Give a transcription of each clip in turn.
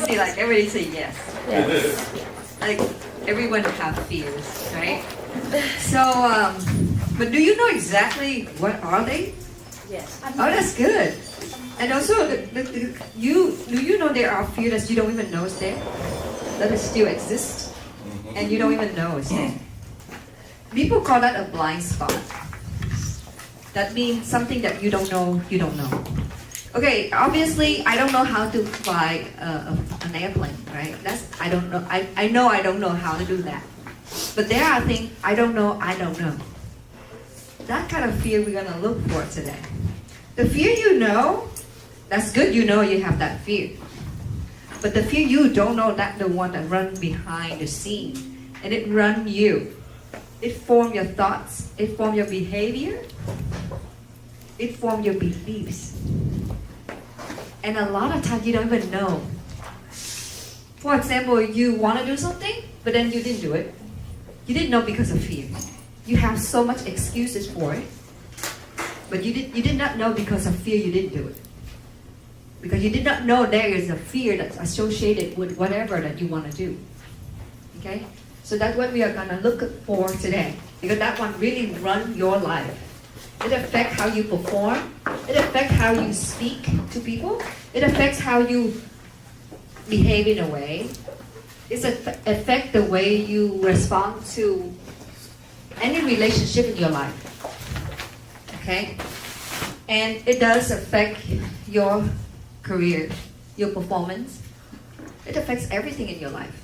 See, like everybody say yes. Yes. Like everyone have fears, right? So, but do you know exactly what are they? Yes. Oh, that's good. And also, do you know there are fears that you don't even know is there, that it still exists, and you don't even know it's there. People call that a blind spot. That means something that you don't know, you don't know. Okay, obviously, I don't know how to fly an airplane, right? I don't know. I know I don't know how to do that. But there are things I don't know, I don't know. That kind of fear we're gonna look for today. The fear you know, that's good, you know you have that fear. But the fear you don't know, that's the one that runs behind the scene. And it runs you. It forms your thoughts. It forms your behavior. It forms your beliefs. And a lot of times you don't even know. For example, you want to do something, but then you didn't do it. You didn't know because of fear. You have so much excuses for it. But you did not know because of fear you didn't do it. Because you did not know there is a fear that's associated with whatever that you want to do. Okay? So that's what we are going to look for today. Because that one really runs your life. It affects how you perform. It affects how you speak to people. It affects how you behave in a way. It affects the way you respond to any relationship in your life. Okay? And it does affect your career, your performance. It affects everything in your life.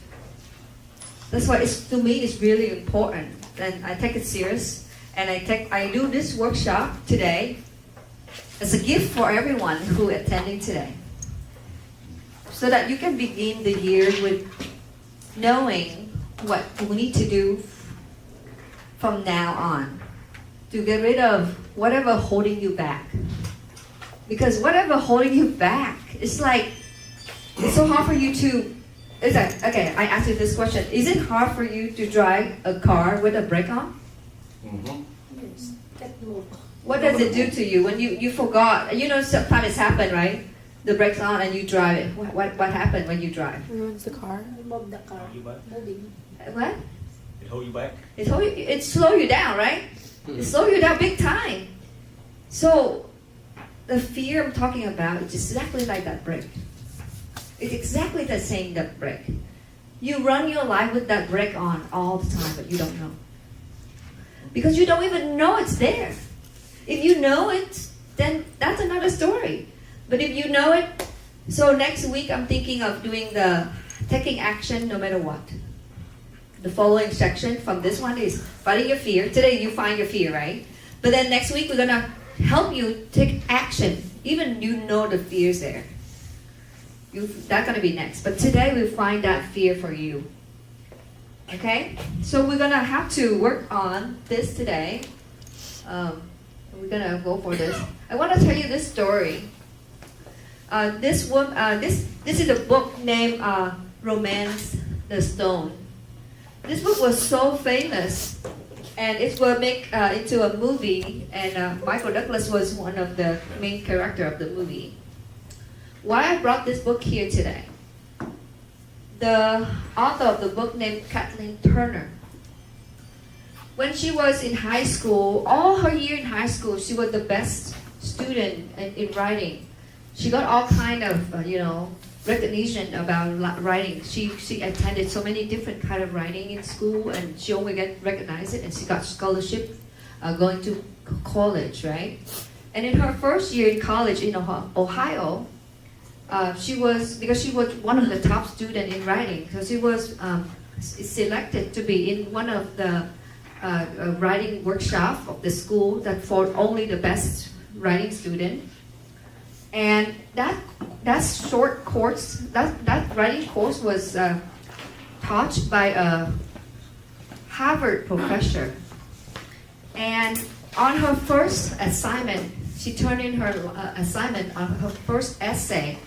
That's why to me it's really important. And I take it serious. And I do this workshop today as a gift for everyone who is attending today. So that you can begin the year with knowing what you need to do from now on to get rid of whatever holding you back. Because whatever holding you back, it's so hard for you to, okay, I ask you this question. Is it hard for you to drive a car with a brake on? Mm-hmm. Yes. What does it do to you when you forgot? You know, sometimes it's happened, right? The brakes on and you drive it. What happened when you drive? Ruins the car. Move the car. Moving. What? It hold you back? It slow you down, right? It slow you down big time. So the fear I'm talking about is exactly like that brake. It's exactly the same that brake. You run your life with that brake on all the time, but you don't know. Because you don't even know it's there. If you know it, then that's another story. But if you know it, so next week I'm thinking of doing taking action no matter what. The following section from this one is fighting your fear. Today you find your fear, right? But then next week we're gonna help you take action. Even you know the fear's there. That's gonna be next. But today we'll find that fear for you. Okay? So we're gonna have to work on this today. We're gonna go for this. I want to tell you this story. This is a book named Romance the Stone. This book was so famous, and it was made into a movie. And Michael Douglas was one of the main character of the movie. Why I brought this book here today? The author of the book named Kathleen Turner. When she was in high school, all her year in high school, she was the best student in writing. She got all kind of, recognition about writing. She attended so many different kind of writing in school, and she always recognized it, and she got scholarship going to college, right? And in her first year in college in Ohio, because she was one of the top students in writing, so she was selected to be in one of the writing workshop of the school that for only the best writing student. And that short course, that writing course was taught by a Harvard professor. And on her first assignment, she turned in her assignment on her first essay.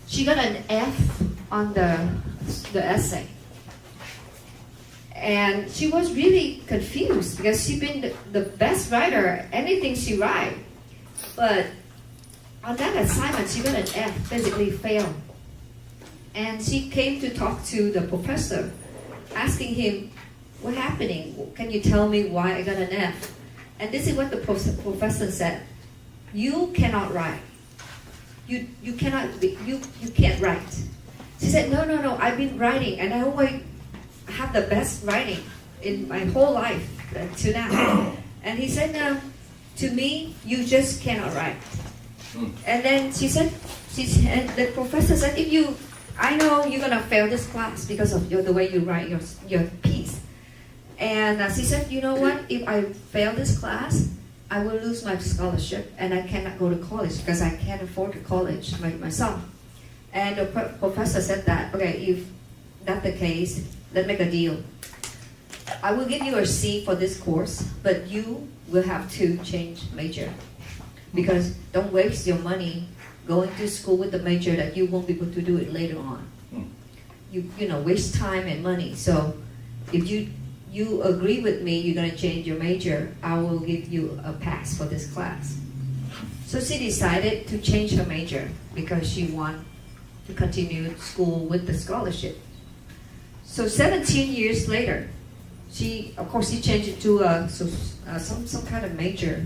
She got an F on the essay. And she was really confused because she'd been the best writer, anything she write. But on that assignment, she got an F, basically failed. And she came to talk to the professor, asking him, "What happening? Can you tell me why I got an F?" And this is what the professor said: "You cannot write. You cannot be, you can't write." She said, "No, I've been writing, and I always have the best writing in my whole life to now." And he said, "No, to me, you just cannot write." And then the professor said, I know you're gonna fail this class because of the way you write your piece." And she said, "You know what? If I fail this class, I will lose my scholarship and I cannot go to college because I can't afford to college myself." And the professor said that, "Okay, if that's the case, let's make a deal. I will give you a C for this course, but you will have to change major. Because don't waste your money going to school with a major that you won't be able to do it later on. You know, waste time and money. So if you agree with me, you're gonna change your major, I will give you a pass for this class." So she decided to change her major because she wanted to continue school with the scholarship. So 17 years later, she changed it to some kind of major.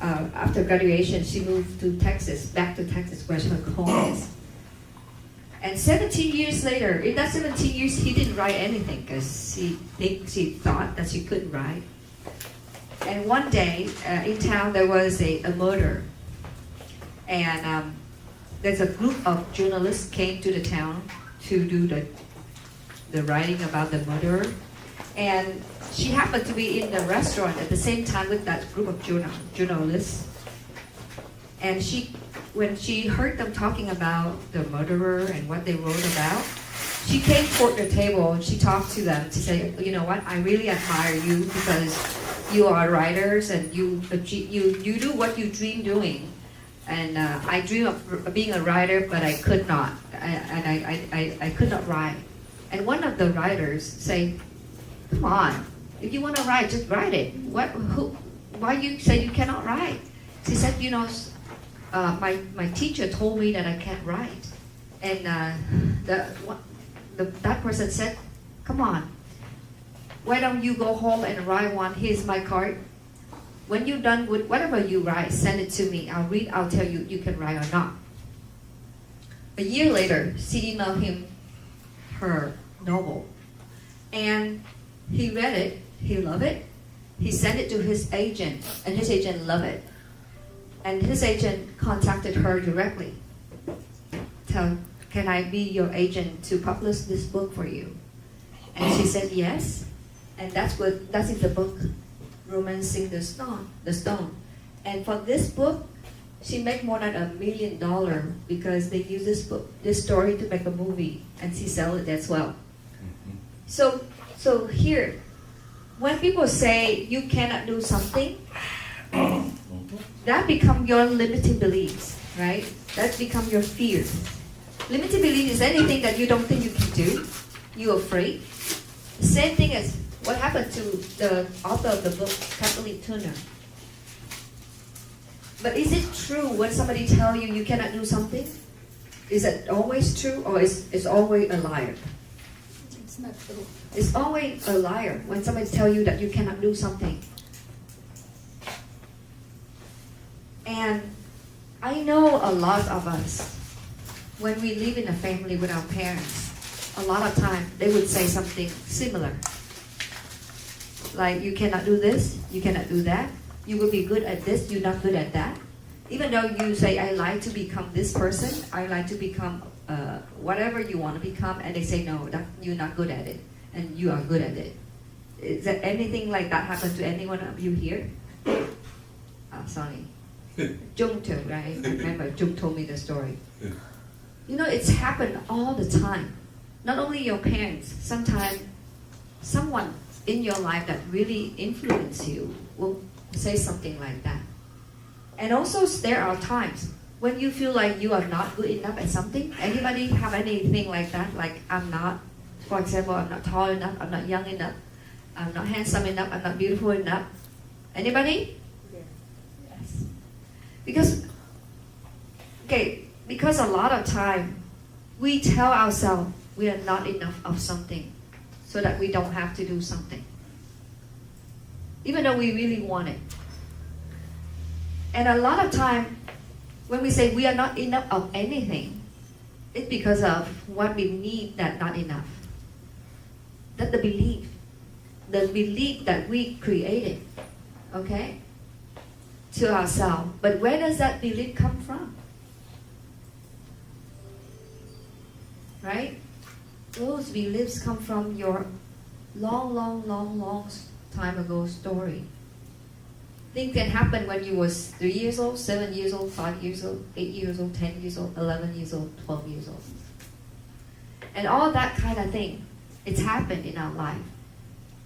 After graduation, she moved to Texas, back to Texas, where her home is. And 17 years later, in that 17 years, he didn't write anything because she thought that she couldn't write. And one day, in town, there was a murder. And there's a group of journalists came to the town to do the writing about the murderer. And she happened to be in the restaurant at the same time with that group of journalists. And when she heard them talking about the murderer and what they wrote about, she came toward the table and she talked to them to say, "You know what? I really admire you because you are writers and you do what you dream doing. And I dream of being a writer, but I could not. I could not write." And one of the writers say, "Come on, if you want to write, just write it. Why you say you cannot write?" She said, "You know, my teacher told me that I can't write." And that person said, "Come on, why don't you go home and write one? Here's my card. When you're done with whatever you write, send it to me. I'll read, I'll tell you you can write or not." A year later, she emailed him her novel. And he read it, he loved it. He sent it to his agent, and his agent loved it. And his agent contacted her directly. "Can I be your agent to publish this book for you?" And she said yes. And that is the book, Romancing the Stone. And for this book, she made more than $1 million because they use this story to make a movie, and she sell it as well. So here, when people say you cannot do something, that become your limiting beliefs, right? That become your fear. Limiting belief is anything that you don't think you can do. You're afraid. The same thing as what happened to the author of the book, Kathleen Turner. But is it true when somebody tell you cannot do something? Is it always true, or is always a liar? It's not true. It's always a liar when somebody tell you that you cannot do something. And I know a lot of us, when we live in a family with our parents, a lot of time they would say something similar. Like, you cannot do this, you cannot do that, you will be good at this, you're not good at that. Even though you say, I like to become this person, I like to become whatever you want to become, and they say, no, you're not good at it, and you are good at it. Is there anything like that happen to anyone of you here? Sorry. Jung too, right? Remember, Jung told me the story. You know, it's happened all the time. Not only your parents, sometimes someone in your life that really influence you will say something like that. And also, there are times when you feel like you are not good enough at something. Anybody have anything like that? Like, I'm not, for example, I'm not tall enough, I'm not young enough, I'm not handsome enough, I'm not beautiful enough. Anybody? Yes. Because a lot of time we tell ourselves we are not enough of something so that we don't have to do something. Even though we really want it. And a lot of time, when we say we are not enough of anything, it's because of what we need that not enough. That's the belief that we created, okay, to ourselves. But where does that belief come from? Right? Those beliefs come from your long time ago story. Things can happen when you was 3 years old, 7 years old, 5 years old, 8 years old, 10 years old, 11 years old, 12 years old. And all that kind of thing, it's happened in our life.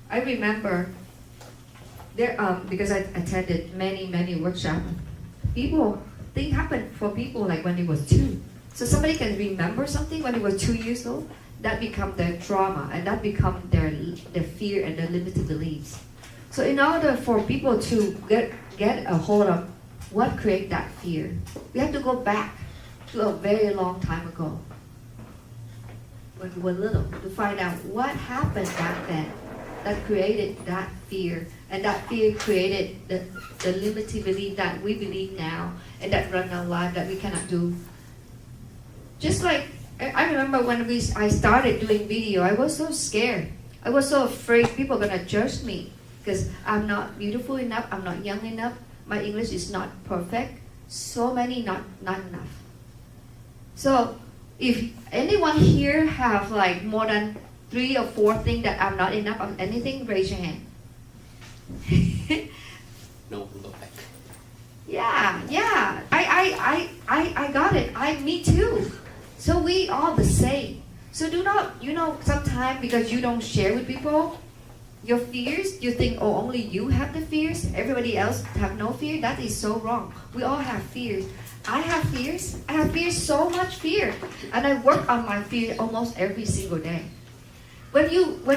I remember there, because I attended many workshops, things happen for people like when they was 2. So somebody can remember something when they was 2 years old, that become their trauma, and that become their fear and their limited beliefs. So in order for people to get a hold of what create that fear, we have to go back to a very long time ago, when we were little, to find out what happened back then that created that fear, and that fear created the limited belief that we believe now, and that run our life that we cannot do. Just like I remember when I started doing video, I was so scared. I was so afraid people are gonna judge me because I'm not beautiful enough, I'm not young enough, my English is not perfect. So many not enough. So if anyone here have like more than 3 or 4 things that I'm not enough of anything, raise your hand. No, go back. Yeah. I got it. Me too. So we all the same. So do not, sometimes because you don't share with people your fears, you think, oh, only you have the fears, everybody else have no fear. That is so wrong. We all have fears. I have fears. I have fears, so much fear. And I work on my fear almost every single day. When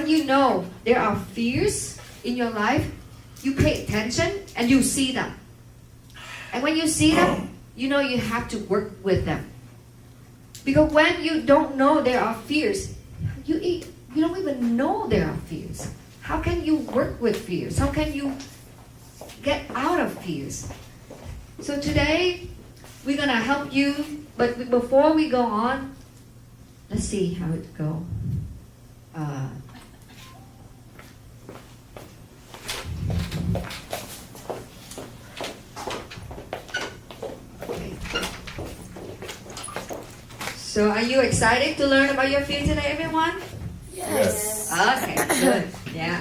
you know there are fears in your life, you pay attention and you see them. And when you see them, you know you have to work with them. Because when you don't know there are fears, you don't even know there are fears. How can you work with fears? How can you get out of fears? So today, we're going to help you. But before we go on, let's see how it goes. So are you excited to learn about your fear today, everyone? Yes. Okay, good. Yeah.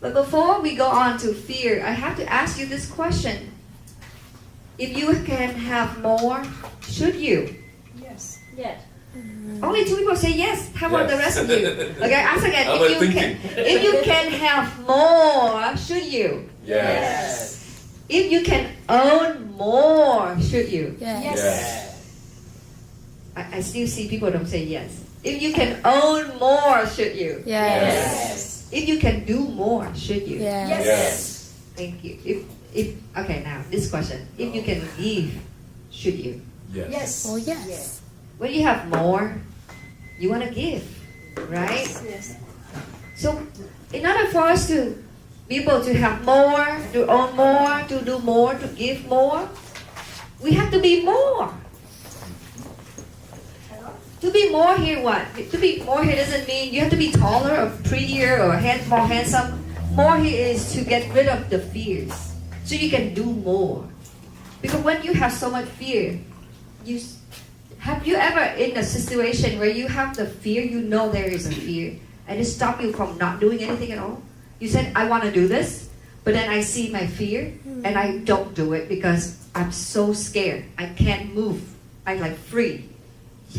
But before we go on to fear, I have to ask you this question. If you can have more, should you? Yes. Yes. Only 2 people say yes. How about the rest of you? Okay, ask again. I was If you can have more, should you? Yes. If you can own more, should you? Yes. I still see people don't say yes. If you can own more, should you? Yes. If you can do more, should you? Yes. Thank you. If okay, now this question. If you can give, should you? Yes. Oh, yes. When you have more, you want to give, right? Yes. So, in order for us to be able to have more, to own more, to do more, to give more, we have to be more. To be more here, what? To be more here doesn't mean you have to be taller or prettier or more handsome. More here is to get rid of the fears, so you can do more. Because when you have so much fear, have you ever in a situation where you have the fear, you know there is a fear, and it stops you from not doing anything at all? You said, I want to do this, but then I see my fear, and I don't do it because I'm so scared. I can't move. I'm like free.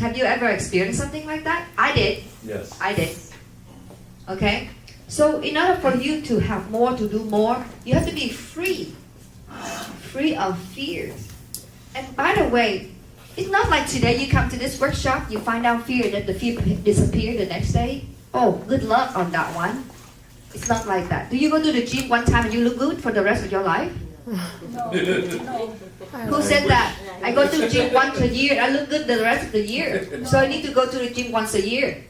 Have you ever experienced something like that? I did. Yes. I did. Okay? So in order for you to have more, to do more, you have to be free. Free of fears. And by the way, it's not like today you come to this workshop, you find out fear, that the fear disappeared the next day. Oh, good luck on that one. It's not like that. Do you go to the gym one time and you look good for the rest of your life? No. Who said that? I go to the gym once a year. I look good the rest of the year. So I need to go to the gym once a year.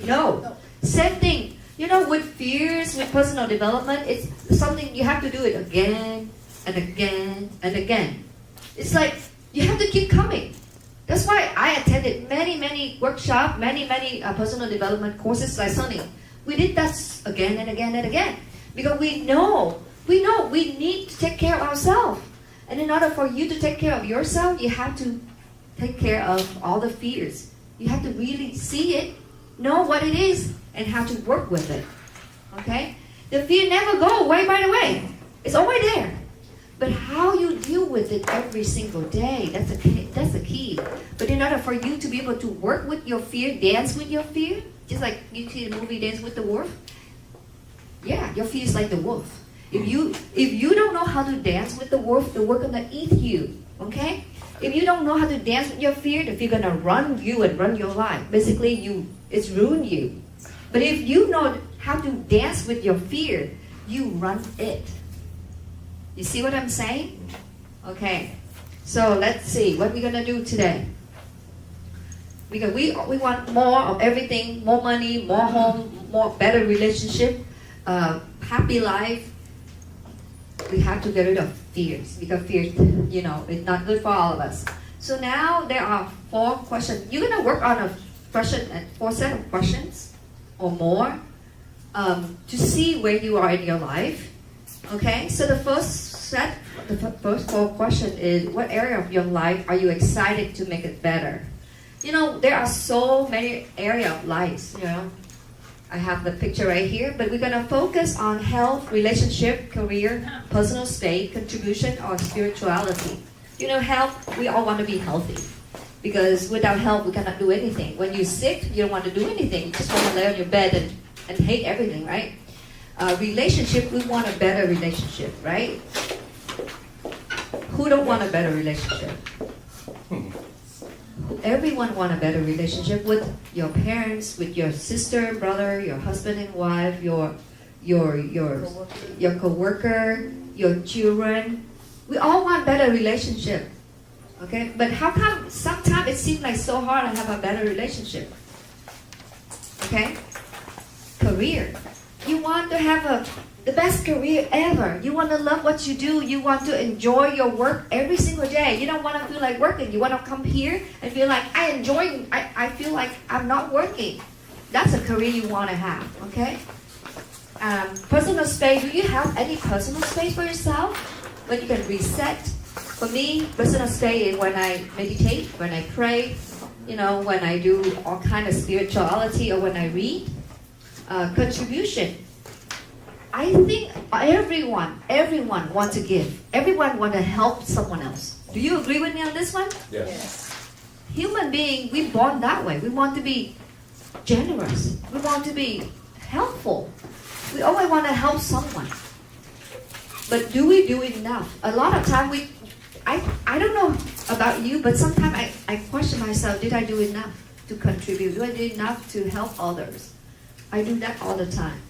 No. Same thing. You know, with fears, with personal development, it's something you have to do it again and again and again. It's like you have to keep coming. That's why I attended many workshops, many personal development courses like Sunny. We did that again and again and again. Because we know we need to take care of ourselves. And in order for you to take care of yourself, you have to take care of all the fears. You have to really see it, know what it is, and how to work with it. Okay? The fear never go away, by the way. It's always there. But how you deal with it every single day, that's the key. But in order for you to be able to work with your fear, dance with your fear, just like you see the movie Dance with the Wolf, yeah, your fear is like the wolf. If you don't know how to dance with the wolf gonna eat you. Okay? If you don't know how to dance with your fear, the fear gonna run you and run your life. Basically, it's ruin you. But if you know how to dance with your fear, you run it. You see what I'm saying? Okay. So let's see what we're gonna do today. Because we want more of everything, more money, more home, more better relationship, happy life. We have to get rid of fears because fear, it's not good for all of us. So now there are 4 questions. You're gonna work on a question, 4 set of questions or more to see where you are in your life. Okay, so the first 4 questions is, what area of your life are you excited to make it better? There are so many areas of life, I have the picture right here, but we're going to focus on health, relationship, career, personal state, contribution, or spirituality. Health, we all want to be healthy. Because without health, we cannot do anything. When you're sick, you don't want to do anything. You just want to lay on your bed and hate everything, right? Relationship, we want a better relationship, right? Who don't want a better relationship? Everyone want a better relationship with your parents, with your sister, brother, your husband and wife, your coworker, your children. We all want better relationship. Okay? But how come sometimes it seems like so hard to have a better relationship? Okay? Career. You want to have the best career ever. You want to love what you do. You want to enjoy your work every single day. You don't want to feel like working. You want to come here and feel like I feel like I'm not working. That's a career you want to have, okay? Personal space. Do you have any personal space for yourself? When you can reset? For me, personal space is when I meditate, when I pray, when I do all kind of spirituality or when I read. Contribution. I think everyone wants to give. Everyone wants to help someone else. Do you agree with me on this one? Yes. Human being, we born that way. We want to be generous. We want to be helpful. We always want to help someone. But do we do enough? A lot of time I don't know about you, but sometimes I question myself, did I do enough to contribute? Do I do enough to help others? I do that all the time.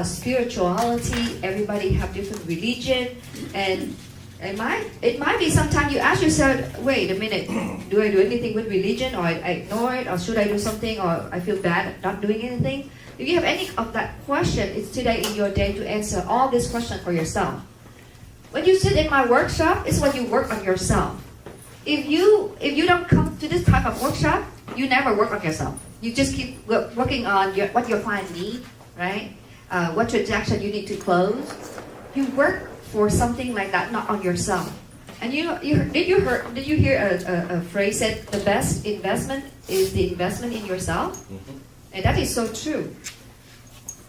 Spirituality, everybody have different religion, and it might be sometimes you ask yourself, wait a minute, do I do anything with religion, or I ignore it, or should I do something, or I feel bad not doing anything? If you have any of that question, it's today in your day to answer all these questions for yourself. When you sit in my workshop, it's when you work on yourself. If you don't come to this type of workshop, you never work on yourself. You just keep working on what your client needs, right? What transaction you need to close. You work for something like that, not on yourself. And did you hear a phrase that the best investment is the investment in yourself? Mm-hmm. And that is so true.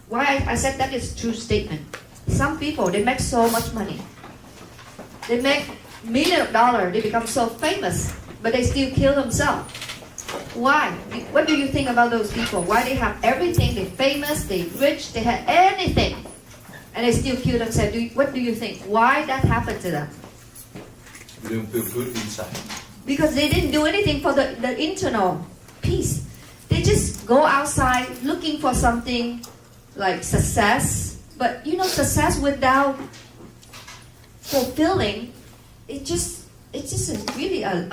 Why I said that is true statement. Some people, they make so much money. They make millions of dollars. They become so famous, but they still kill themselves. Why? What do you think about those people? Why they have everything? They're famous, they're rich, they have anything, and they still kill themselves. What do you think? Why that happened to them? They don't feel good inside. Because they didn't do anything for the internal peace. They just go outside looking for something like success. But success without fulfilling, it's just really a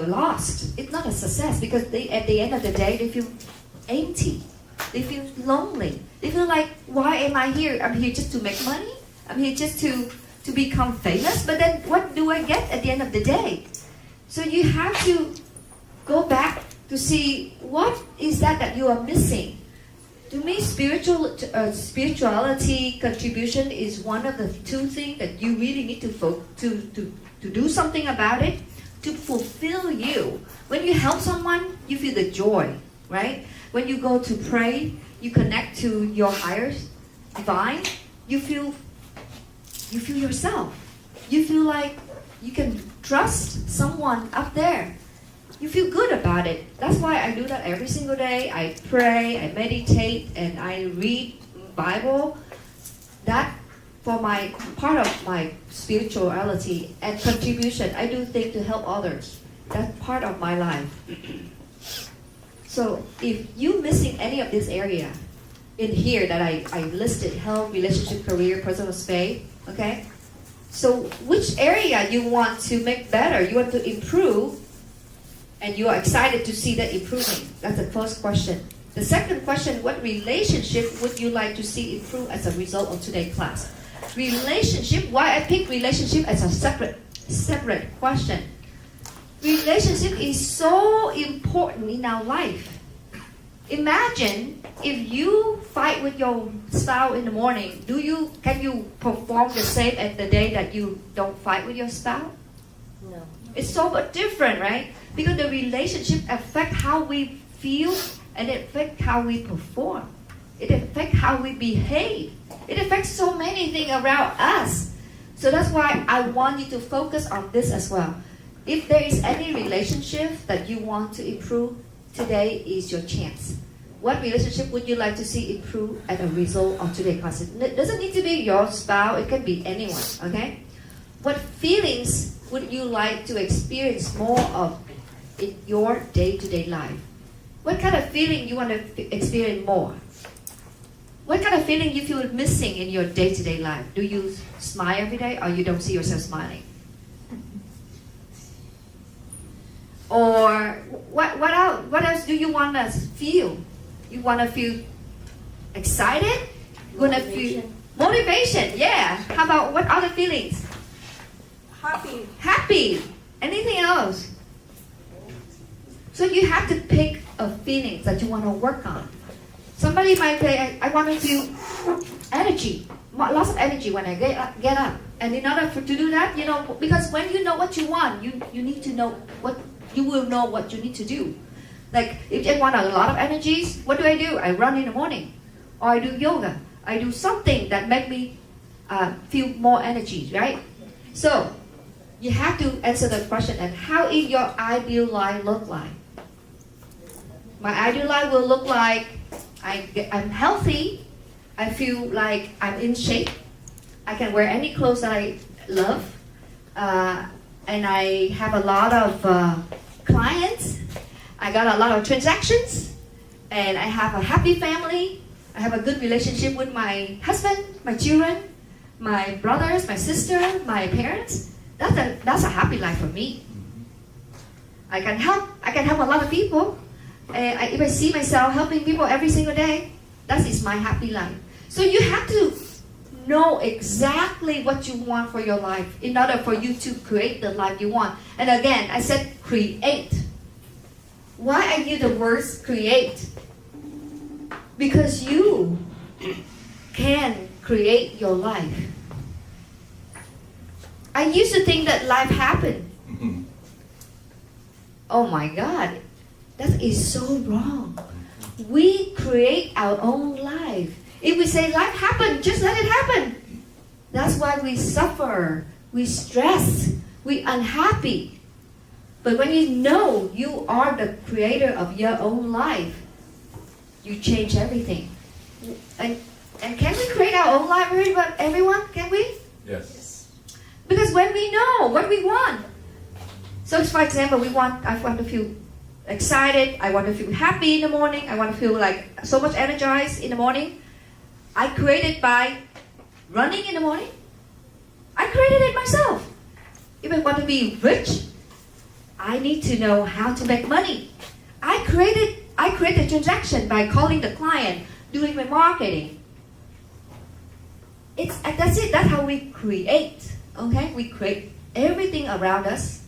lost. It's not a success because at the end of the day they feel empty. They feel lonely. They feel like, why am I here? I'm here just to make money. I'm here just to become famous. But then what do I get at the end of the day? So you have to go back to see what is that you are missing. To me, spirituality contribution is one of the two things that you really need to do something about it, to fulfill you. When you help someone, you feel the joy, right? When you go to pray, you connect to your higher divine, you feel yourself. You feel like you can trust someone up there. You feel good about it. That's why I do that every single day. I pray, I meditate, and I read Bible. That for my part of my spirituality and contribution. I do things to help others. That's part of my life. So if you're missing any of this area in here that I listed, health, relationship, career, personal space, okay? So which area you want to make better, you want to improve, and you are excited to see that improving? That's the first question. The second question, what relationship would you like to see improve as a result of today's class? Relationship, why I pick relationship as a separate question. Relationship is so important in our life. Imagine if you fight with your spouse in the morning, can you perform the same as the day that you don't fight with your spouse? No. It's so much different, right? Because the relationship affects how we feel and it affects how we perform. It affects how we behave. It affects so many things around us. So that's why I want you to focus on this as well. If there is any relationship that you want to improve, today is your chance. What relationship would you like to see improve as a result of today's class? It doesn't need to be your spouse, it can be anyone, okay? What feelings would you like to experience more of in your day-to-day life? What kind of feeling you want to experience more? What kind of feeling you feel missing in your day-to-day life? Do you smile every day or you don't see yourself smiling? Or what else do you want to feel? You want to feel excited? You want to feel motivation? Yeah. How about what other feelings? Happy. Happy. Anything else? So you have to pick a feeling that you want to work on. Somebody might say, I want to feel energy, lots of energy when I get up. And in order to do that, because when you know what you want, you need to know you will know what you need to do. Like if I want a lot of energies, what do? I run in the morning, or I do yoga. I do something that make me feel more energy, right? So you have to answer the question, and how is your ideal life look like? My ideal life will look like I'm healthy. I feel like I'm in shape. I can wear any clothes that I love. And I have a lot of clients. I got a lot of transactions. And I have a happy family. I have a good relationship with my husband, my children, my brothers, my sister, my parents. That's a happy life for me. I can help a lot of people. If I see myself helping people every single day, that is my happy life. So you have to know exactly what you want for your life in order for you to create the life you want. And again, I said create. Why I use the words create? Because you can create your life. I used to think that life happened. Oh my God, that is so wrong. We create our own life. If we say life happened, just let it happen. That's why we suffer, we stress, we unhappy. But when you know you are the creator of your own life, you change everything. And can we create our own life, everyone? Can we? Yes. Because when we know what we want. So for example, I want to feel excited, I want to feel happy in the morning, I want to feel like so much energized in the morning. I create it by running in the morning. I created it myself. If I want to be rich, I need to know how to make money. I created the transaction by calling the client, doing my marketing. That's it. That's how we create. Okay, we create everything around us.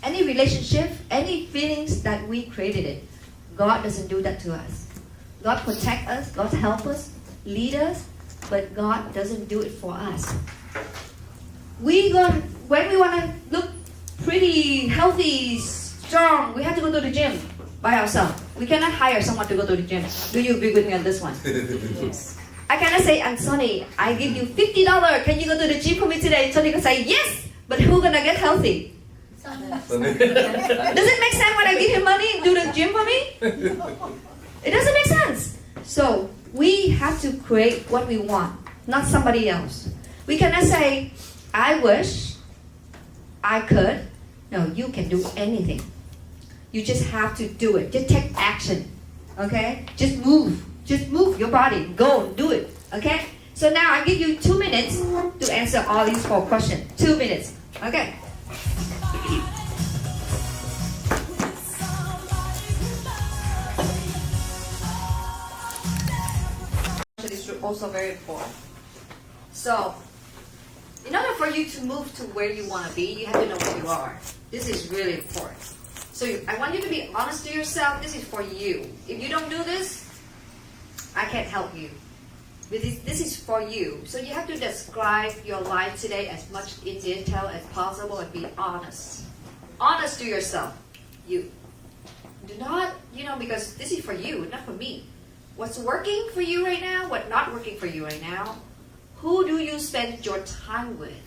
Any relationship, any feelings that we created it. God doesn't do that to us. God protect us. God help us, lead us, but God doesn't do it for us. When we want to look pretty healthy, strong, we have to go to the gym by ourselves. We cannot hire someone to go to the gym. Do you agree with me on this one? Yes. I cannot say, I'm Sonny, I give you $50. Can you go to the gym for me today? Sonny can say, yes, but who's gonna get healthy? Does it make sense when I give him money, do the gym for me? It doesn't make sense. So we have to create what we want, not somebody else. We cannot say, I wish I could. No, you can do anything. You just have to do it. Just take action. Okay? Just move. Just move your body. Go, do it. Okay? So now I give you 2 minutes to answer all these 4 questions. 2 minutes. Okay? Is also very important. So, in order for you to move to where you want to be, you have to know where you are. This is really important. So I want you to be honest to yourself. This is for you. If you don't do this, I can't help you. This is for you. So you have to describe your life today as much in detail as possible and be honest. Honest to yourself. You do not, because this is for you, not for me. What's working for you right now? What's not working for you right now? Who do you spend your time with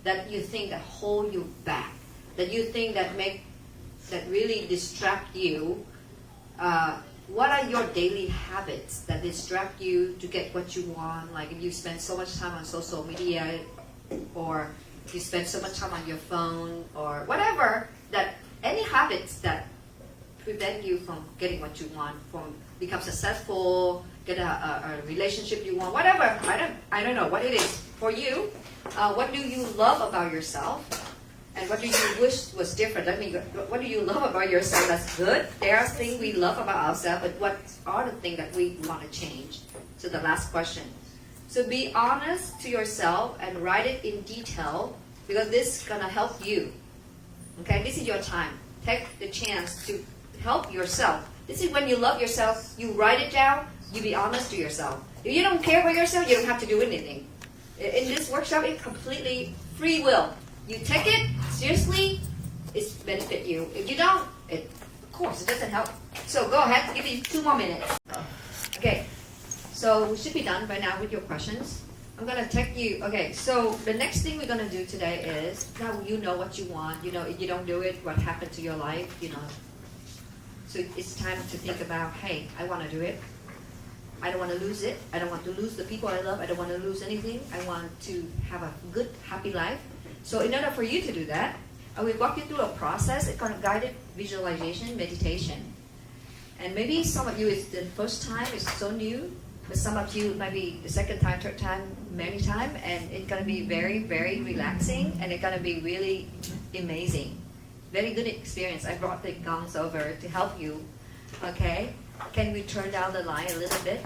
that you think that hold you back? That you think that really distract you? What are your daily habits that distract you to get what you want? Like if you spend so much time on social media, or you spend so much time on your phone, or whatever, that any habits that prevent you from getting what you want, from become successful, get a relationship you want, whatever. I don't know what it is for you. What do you love about yourself, and what do you wish was different? I mean, what do you love about yourself that's good? There are things we love about ourselves, but what are the things that we want to change? So the last question. So be honest to yourself and write it in detail, because this is gonna help you. Okay, this is your time. Take the chance to help yourself. This is when you love yourself, you write it down, you be honest to yourself. If you don't care about yourself, you don't have to do anything. In this workshop, it's completely free will. You take it seriously, it's benefit you. If you don't, of course, it doesn't help. So go ahead, give me 2 more minutes. Okay, so we should be done by now with your questions. I'm gonna take you, okay, so the next thing we're gonna do today is, now you know what you want, if you don't do it, what happened to your life, So it's time to think about, hey, I want to do it. I don't want to lose it. I don't want to lose the people I love. I don't want to lose anything. I want to have a good, happy life. So in order for you to do that, I will walk you through a process. It's called guided visualization meditation. And maybe some of you, it's the first time, it's so new. But some of you might be the second time, third time, many time. And it's going to be very, very relaxing. And it's going to be really amazing. Very good experience. I brought the gongs over to help you. Okay? Can we turn down the line a little bit?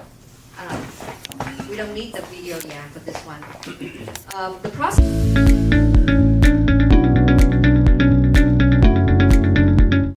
We don't need the video yet for this one. The process.